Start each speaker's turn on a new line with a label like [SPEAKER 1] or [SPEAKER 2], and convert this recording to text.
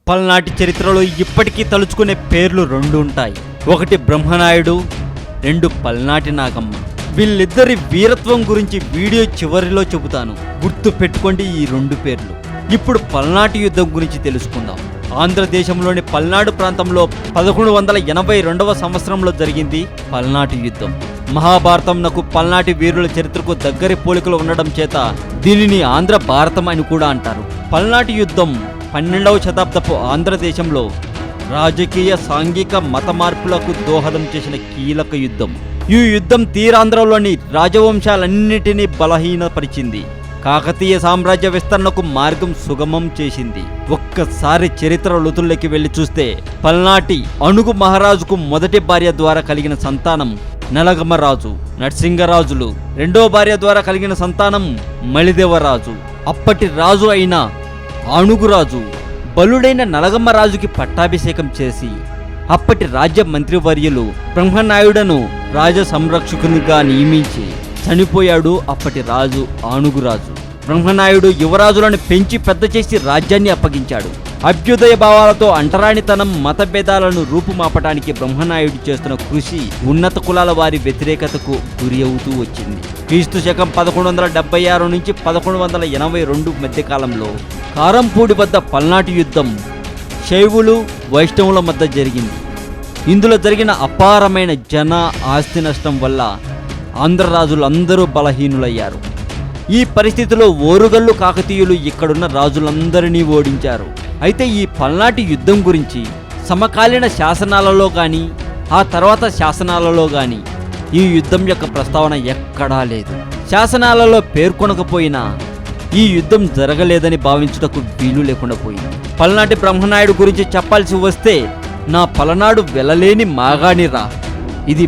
[SPEAKER 1] పల్నాటి చరిత్రలో ఇప్పటికీ తలుచుకునే పేర్లు రెండు ఉంటాయి. ఒకటి బ్రహ్మనాయుడు, రెండు పల్నాటి నాగమ్మ. వీళ్ళిద్దరి వీరత్వం గురించి వీడియో చివరిలో చెబుతాను, గుర్తు పెట్టుకోండి ఈ రెండు పేర్లు. ఇప్పుడు పల్నాటి యుద్ధం గురించి తెలుసుకుందాం. ఆంధ్రదేశంలోని పల్నాడు ప్రాంతంలో 1182వ సంవత్సరంలో జరిగింది పల్నాటి యుద్ధం. మహాభారతంనకు పల్నాటి వీరుల చరిత్రకు దగ్గరి పోలికలు ఉండడం చేత దీనిని ఆంధ్ర భారతం అని కూడా అంటారు. పల్నాటి యుద్ధం 12వ శతాబ్దపు ఆంధ్రదేశంలో రాజకీయ, సాంఘిక, మత మార్పులకు దోహదం చేసిన కీలక యుద్ధం. ఈ యుద్ధం తీరాంధ్రలోని రాజవంశాలన్నిటినీ బలహీనపరిచింది. కాకతీయ సామ్రాజ్య విస్తరణకు మార్గం సుగమం చేసింది. ఒక్కసారి చరిత్ర లోతుల్లోకి వెళ్లి చూస్తే పల్నాటి అణుగు మహారాజుకు మొదటి భార్య ద్వారా కలిగిన సంతానం నలగమరాజు, నరసింగరాజులు. రెండో భార్య ద్వారా కలిగిన సంతానం మలిదేవరాజు. అప్పటి రాజు అయిన అణుగురాజు బలుడైన నలగమ్మరాజుకి పట్టాభిషేకం చేసి అప్పటి రాజ్య మంత్రివర్యులు బ్రహ్మనాయుడను రాజ సంరక్షకునిగా నియమించి చనిపోయాడు అప్పటి రాజు అణుగురాజు. బ్రహ్మనాయుడు యువరాజులను పెంచి పెద్ద చేసి రాజ్యాన్ని అప్పగించాడు. అభ్యుదయ భావాలతో అంటరానితనం, మతభేదాలను రూపుమాపటానికి బ్రహ్మనాయుడు చేస్తున్న కృషి ఉన్నత కులాల వారి వ్యతిరేకతకు గురి అవుతూ వచ్చింది. క్రీస్తు శకం 1176 నుంచి 1182 మధ్యకాలంలో కారంపూడి వద్ద పల్నాటి యుద్ధం శైవులు, వైష్ణవుల మధ్య జరిగింది. ఇందులో జరిగిన అపారమైన జన, ఆస్తి నష్టం వల్ల ఆంధ్ర రాజులందరూ బలహీనులయ్యారు. ఈ పరిస్థితిలో ఓరుగల్లు కాకతీయులు ఇక్కడున్న రాజులందరినీ ఓడించారు. అయితే ఈ పల్నాటి యుద్ధం గురించి సమకాలీన శాసనాలలో కానీ ఆ తర్వాత శాసనాలలో కానీ ఈ యుద్ధం యొక్క ప్రస్తావన ఎక్కడా లేదు. శాసనాలలో పేర్కొనకపోయినా ఈ యుద్ధం జరగలేదని భావించుటకు వీలు లేకుండా పోయింది. పల్నాటి బ్రహ్మనాయుడు గురించి చెప్పాల్సి వస్తే, నా పలనాడు వెళ్ళలేని మాగాణిరా, ఇది